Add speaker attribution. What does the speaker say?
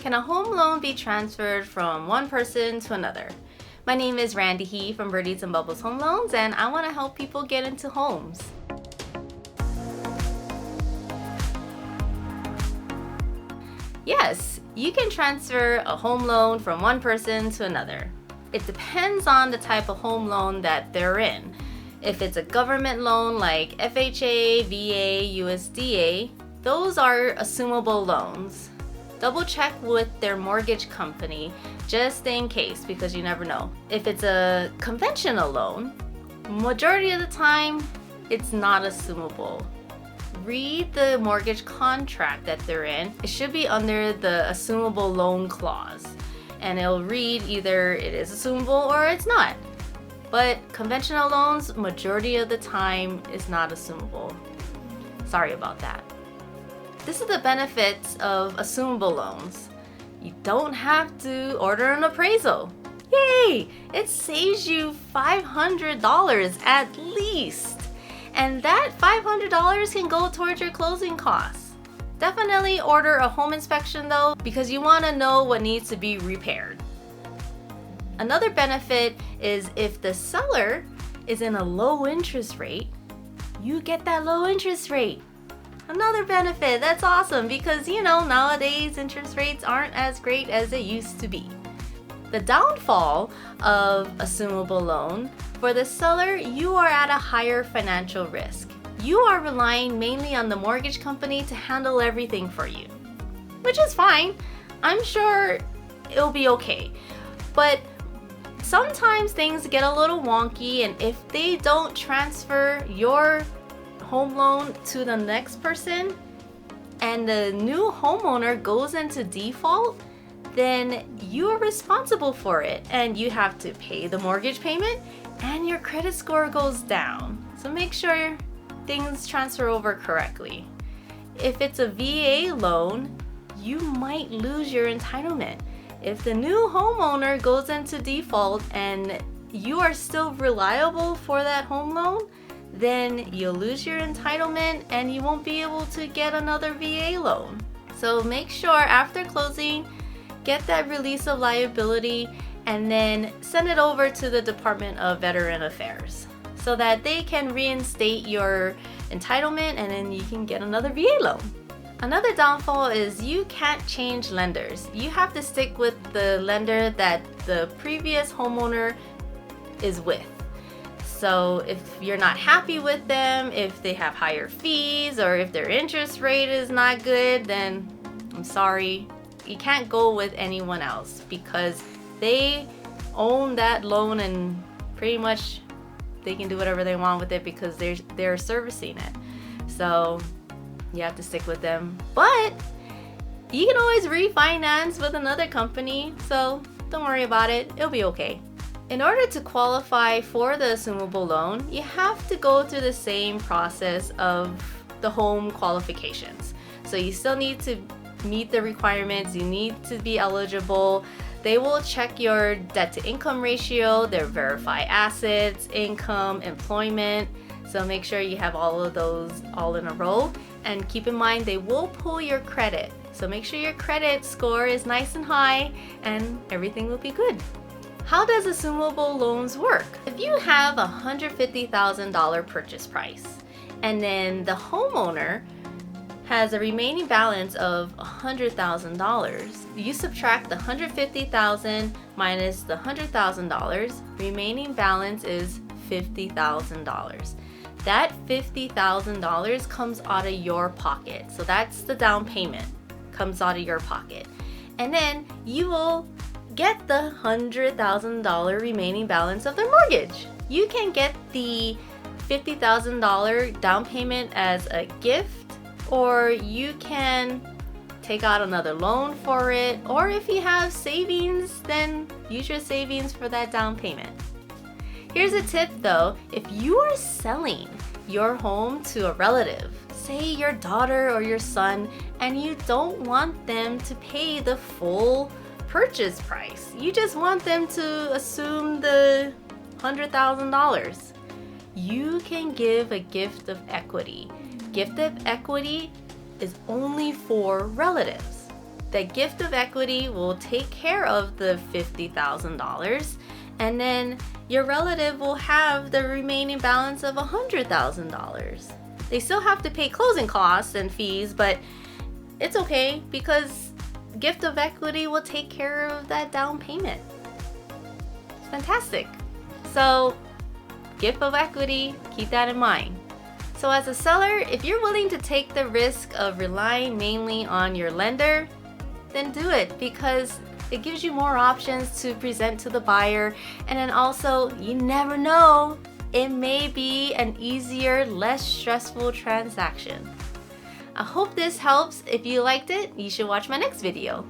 Speaker 1: Can a home loan be transferred from one person to another? My name is Randy He from Birdies and Bubbles Home Loans, and I want to help people get into homes. Yes, you can transfer a home loan from one person to another. It depends on the type of home loan that they're in. If it's a government loan like FHA, VA, USDA, those are assumable loans. Double check with their mortgage company just in case, because you never know. If it's a conventional loan, majority of the time it's not assumable. Read the mortgage contract that they're in. It should be under the assumable loan clause, and it'll read either it is assumable or it's not. But conventional loans, majority of the time, is not assumable. Sorry about that. This is the benefits of assumable loans. You don't have to order an appraisal. Yay! It saves you $500 at least. And that $500 can go towards your closing costs. Definitely order a home inspection though, because you want to know what needs to be repaired. Another benefit is if the seller is in a low interest rate, you get that low interest rate. Another benefit, that's awesome, because nowadays interest rates aren't as great as they used to be. The downfall of assumable loan, for the seller, you are at a higher financial risk. You are relying mainly on the mortgage company to handle everything for you, which is fine. I'm sure it'll be okay. But sometimes things get a little wonky, and if they don't transfer your home loan to the next person and the new homeowner goes into default, then you are responsible for it, and you have to pay the mortgage payment and your credit score goes down. So make sure things transfer over correctly. If it's a VA loan, you might lose your entitlement. If the new homeowner goes into default and you are still reliable for that home loan, then you'll lose your entitlement and you won't be able to get another VA loan. So make sure after closing, get that release of liability and then send it over to the Department of Veteran Affairs so that they can reinstate your entitlement and then you can get another VA loan. Another downfall is you can't change lenders. You have to stick with the lender that the previous homeowner is with. So if you're not happy with them, if they have higher fees, or if their interest rate is not good, then I'm sorry, you can't go with anyone else because they own that loan and pretty much they can do whatever they want with it because they're servicing it. So you have to stick with them. But you can always refinance with another company, so don't worry about it. It'll be okay. In order to qualify for the assumable loan, you have to go through the same process of the home qualifications. So you still need to meet the requirements, you need to be eligible. They will check your debt to income ratio, their verify assets, income, employment. So make sure you have all of those all in a row. And keep in mind, they will pull your credit. So make sure your credit score is nice and high and everything will be good. How does assumable loans work? If you have a $150,000 purchase price and then the homeowner has a remaining balance of $100,000, you subtract the $150,000 minus the $100,000, remaining balance is $50,000. That $50,000 comes out of your pocket. So that's the down payment, comes out of your pocket. And then you will get the $100,000 remaining balance of their mortgage. You can get the $50,000 down payment as a gift, or you can take out another loan for it, or if you have savings, then use your savings for that down payment. Here's a tip though, if you are selling your home to a relative, say your daughter or your son, and you don't want them to pay the full purchase price, you just want them to assume the $100,000, you can give a gift of equity. Gift of equity is only for relatives. that gift of equity will take care of the $50,000, and then your relative will have the remaining balance of $100,000. They still have to pay closing costs and fees, but it's okay because gift of equity will take care of that down payment. It's fantastic. So, gift of equity, keep that in mind. So as a seller, if you're willing to take the risk of relying mainly on your lender, then do it, because it gives you more options to present to the buyer, and then also, you never know, it may be an easier, less stressful transaction. I hope this helps. If you liked it, you should watch my next video.